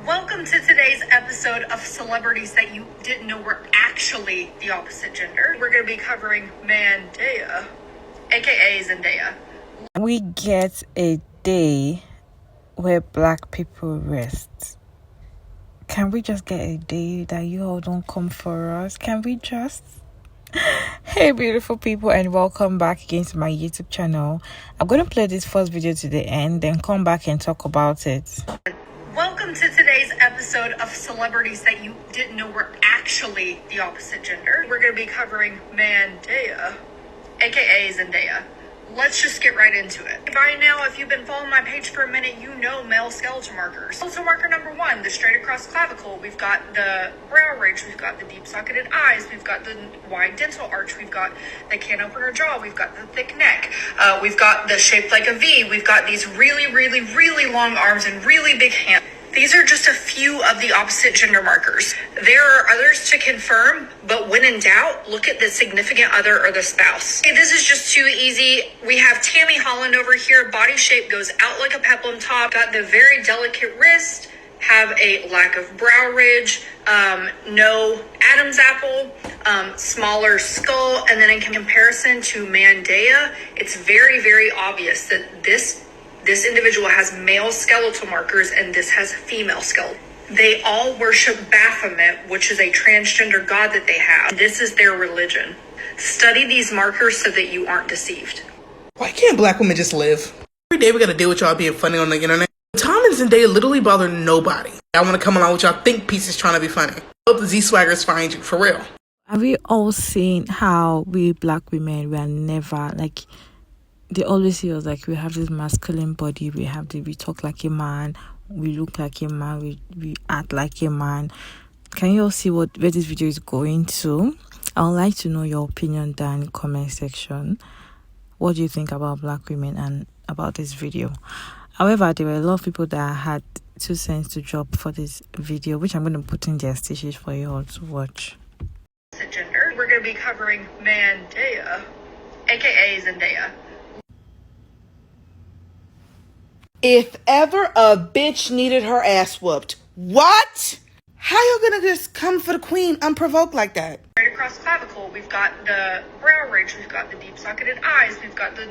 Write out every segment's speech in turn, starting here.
Welcome to today's episode of celebrities that you didn't know were actually the opposite gender. We're going to be covering Mandaya, aka Zendaya. We get a day where black people rest. Can we just get a day that you all don't come for us? Can we just? Hey beautiful people, and welcome back again to my YouTube channel. I'm going to play this first video to the end, then come back and talk about it. Welcome to today's episode of celebrities that you didn't know were actually the opposite gender. We're going to be covering Mandaya, aka Zendaya. Let's just get right into it. By now, if you've been following my page for a minute, you know male skeletal markers. Skeletal marker number 1, the straight across clavicle. We've got the brow ridge. We've got the deep socketed eyes. We've got the wide dental arch. We've got the can opener jaw. We've got the thick neck. We've got the shape like a V. We've got these really, really, really long arms and really big hands. These are just a few of the opposite gender markers. There are others to confirm, but when in doubt, look at the significant other or the spouse. Okay, this is just too easy. We have Tammy Holland over here. Body shape goes out like a peplum top. Got the very delicate wrist. Have a lack of brow ridge. No Adam's apple. Smaller skull. And then in comparison to Mandaya, it's very, very obvious that this individual has male skeletal markers and this has female skeletal. They all worship Baphomet, which is a transgender god that they have. This is their religion. Study these markers so that you aren't deceived. Why can't black women just live? Every day we gotta deal with y'all being funny on the internet. Tom and Zendaya literally bother nobody. I wanna come along with y'all think pieces trying to be funny. Hope the Z-Swaggers find you, for real. Have we all seen how we black women, we are never like... They always see us like we have this masculine body, we talk like a man, we look like a man, we act like a man. Can you all see where this video is going to? I would like to know your opinion down in the comment section. What do you think about black women and about this video? However, there were a lot of people that had 2 cents to drop for this video, which I'm going to put in their stitches for you all to watch. Gender. We're going to be covering Mandaya, aka Zendaya. If ever a bitch needed her ass whooped, what? How you gonna just come for the queen unprovoked like that? Right across clavicle, we've got the brow ridge, we've got the deep socketed eyes, we've got the...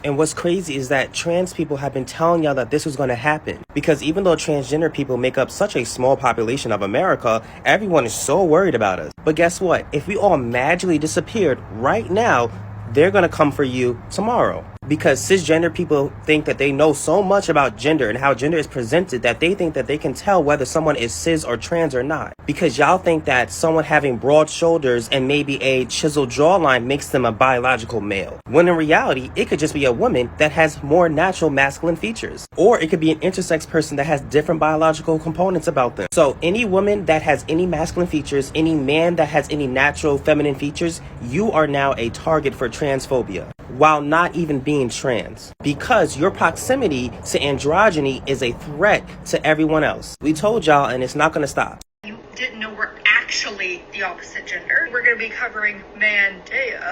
And what's crazy is that trans people have been telling y'all that this was going to happen. Because even though transgender people make up such a small population of America, everyone is so worried about us. But guess what? If we all magically disappeared right now, they're going to come for you tomorrow. Because cisgender people think that they know so much about gender and how gender is presented that they think that they can tell whether someone is cis or trans or not. Because y'all think that someone having broad shoulders and maybe a chiseled jawline makes them a biological male. When in reality, it could just be a woman that has more natural masculine features. Or it could be an intersex person that has different biological components about them. So any woman that has any masculine features, any man that has any natural feminine features, you are now a target for transphobia. While not even being trans, because your proximity to androgyny is a threat to everyone else. We told y'all, and it's not going to stop. You didn't know we're actually the opposite gender. We're going to be covering Mandaya.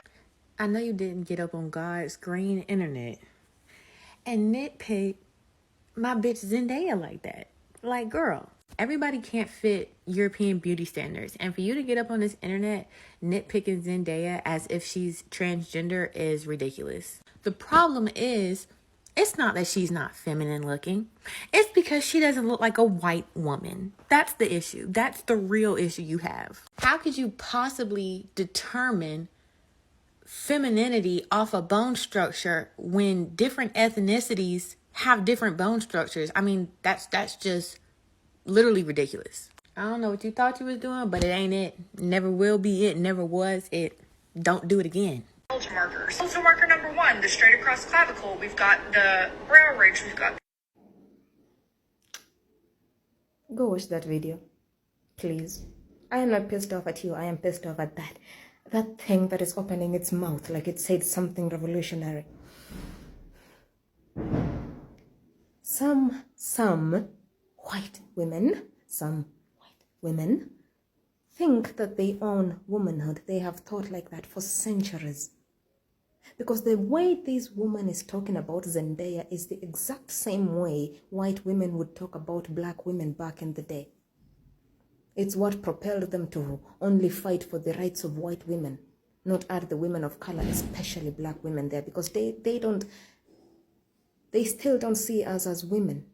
I know you didn't get up on God's green internet and nitpick my bitch Zendaya like that. Like, girl, everybody can't fit European beauty standards. And for you to get up on this internet nitpicking Zendaya as if she's transgender is ridiculous. The problem is, it's not that she's not feminine looking. It's because she doesn't look like a white woman. That's the issue. That's the real issue you have. How could you possibly determine femininity off a bone structure when different ethnicities have different bone structures? I mean, that's just literally ridiculous. I don't know what you thought you was doing, but it ain't it. Never will be it. Never was it. Don't do it again. Markers. Skeletal marker number 1, the straight across clavicle. We've got the brow ridge. We've got... Go watch that video, please. I am not pissed off at you. I am pissed off at that thing that is opening its mouth like it said something revolutionary. Some white women think that they own womanhood. They have thought like that for centuries. Because the way this woman is talking about Zendaya is the exact same way white women would talk about black women back in the day. It's what propelled them to only fight for the rights of white women, not add the women of color, especially black women there, because they still don't see us as women.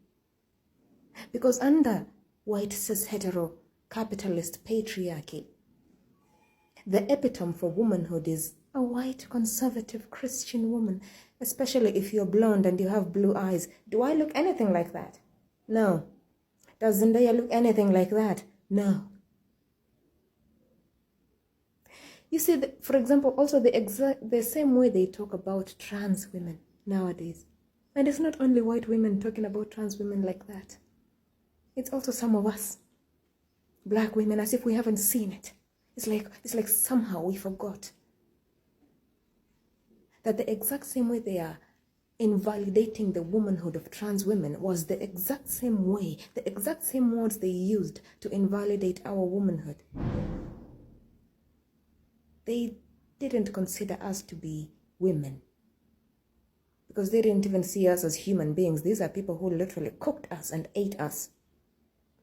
Because under white cis hetero capitalist patriarchy, the epitome for womanhood is a white conservative Christian woman, especially if you're blonde and you have blue eyes. Do I look anything like that? No. Does Zendaya look anything like that? No. You see, for example, also the same way they talk about trans women nowadays. And it's not only white women talking about trans women like that. It's also some of us, black women, as if we haven't seen it. It's like somehow we forgot that the exact same way they are invalidating the womanhood of trans women was the exact same way, the exact same words they used to invalidate our womanhood. They didn't consider us to be women because they didn't even see us as human beings. These are people who literally cooked us and ate us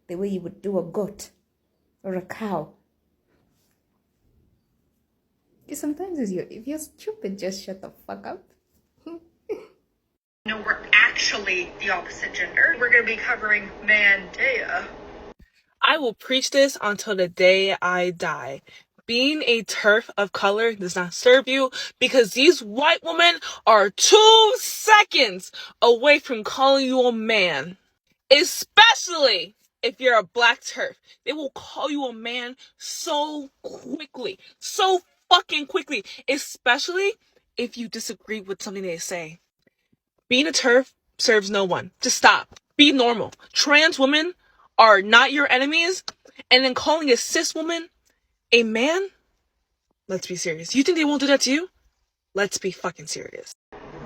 the way you would do a goat or a cow. Sometimes if you're stupid, just shut the fuck up. No, we're actually the opposite gender. We're going to be covering Mandea. I will preach this until the day I die. Being a TERF of color does not serve you because these white women are 2 seconds away from calling you a man. Especially if you're a black TERF. They will call you a man so quickly. So fucking quickly. Especially if you disagree with something they say. Being a TERF serves no one. Just stop. Be normal. Trans women are not your enemies. And then calling a cis woman a man? Let's be serious. You think they won't do that to you? Let's be fucking serious.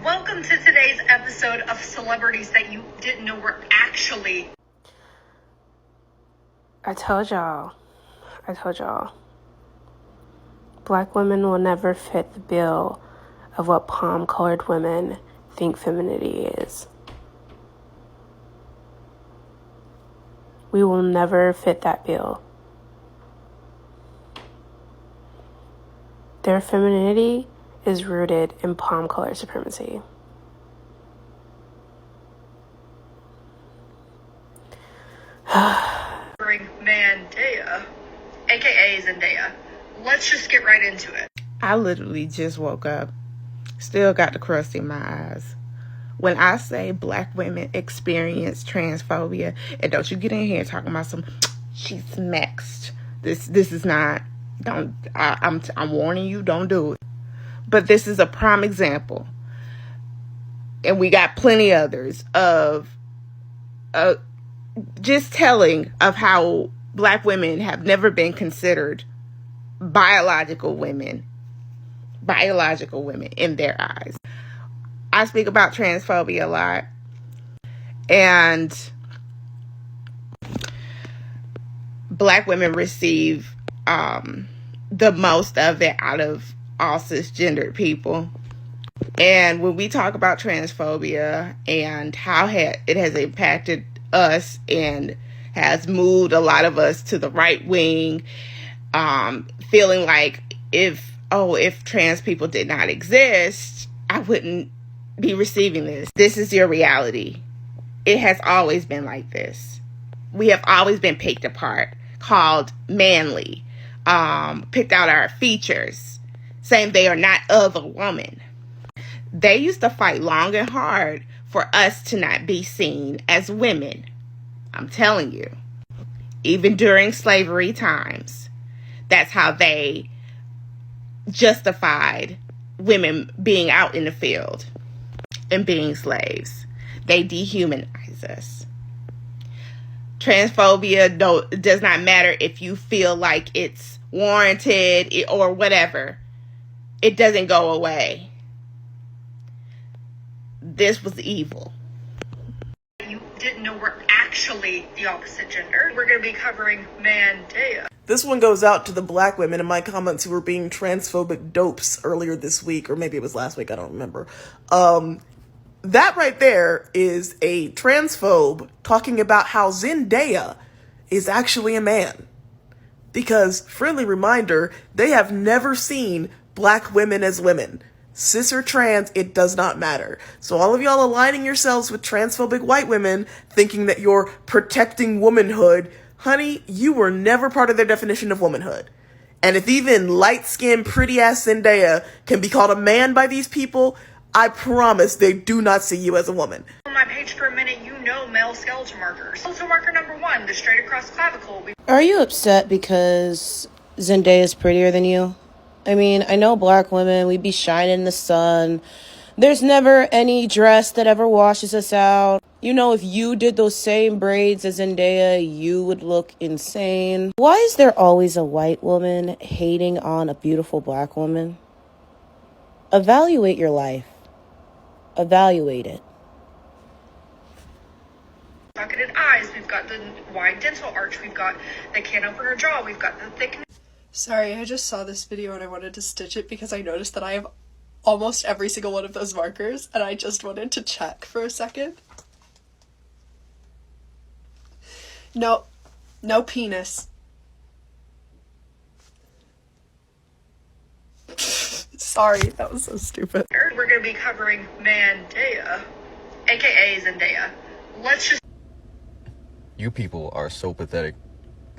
Welcome to today's episode of celebrities that you didn't know were actually. I told y'all. Black women will never fit the bill of what palm-colored women think femininity is. We will never fit that bill. Their femininity is rooted in palm color supremacy. Mandea, aka Zendaya. Let's just get right into it. I literally just woke up. Still got the crust in my eyes. When I say black women experience transphobia, and don't you get in here talking about some she's mixed. This is not. I'm warning you, don't do it. But this is a prime example, and we got plenty others of just telling of how black women have never been considered biological women in their eyes. I speak about transphobia a lot, and black women receive the most of it out of all cisgendered people. And when we talk about transphobia and how it has impacted us and has moved a lot of us to the right wing, feeling like if trans people did not exist, I wouldn't be receiving this. This is your reality. It has always been like this. We have always been picked apart, called manly, picked out our features, saying they are not of a woman. They used to fight long and hard for us to not be seen as women. I'm telling you. Even during slavery times, that's how they justified women being out in the field and being slaves. They dehumanize us. Transphobia does not matter if you feel like it's warranted or whatever. It doesn't go away. This was evil. You didn't know we're actually the opposite gender. We're going to be covering Mandea. This one goes out to the black women in my comments who were being transphobic dopes earlier this week, or maybe it was last week, I don't remember. That right there is a transphobe talking about how Zendaya is actually a man. Because, friendly reminder, they have never seen black women as women. Cis or trans, it does not matter. So all of y'all aligning yourselves with transphobic white women, thinking that you're protecting womanhood, honey, you were never part of their definition of womanhood. And if even light-skinned, pretty-ass Zendaya can be called a man by these people, I promise they do not see you as a woman. On my page for a minute, you know male skeletal markers. Skeletal marker number 1, the straight across clavicle. Are you upset because Zendaya is prettier than you? I mean, I know black women, we be shining in the sun. There's never any dress that ever washes us out. You know, if you did those same braids as Zendaya, you would look insane. Why is there always a white woman hating on a beautiful black woman? Evaluate your life. Evaluate it. Socketed eyes, we've got the wide dental arch, we've got they can't open her jaw, we've got the thick. Sorry, I just saw this video and I wanted to stitch it because I noticed that I have almost every single one of those markers and I just wanted to check for a second. No penis. Sorry, that was so stupid. We're going to be covering Mandaya, aka Zendaya. Let's just. You people are so pathetic.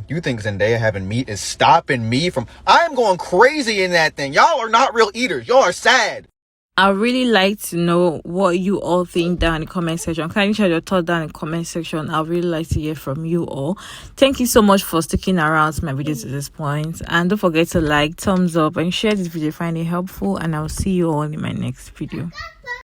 You think Zendaya having meat is stopping me from... I'm going crazy in that thing. Y'all are not real eaters. Y'all are sad. I really like to know what you all think down in the comment section. Can you share your thoughts down in the comment section? I really like to hear from you all. Thank you so much for sticking around to my video to this point. And don't forget to like, thumbs up, and share this video if you find it helpful. And I'll see you all in my next video.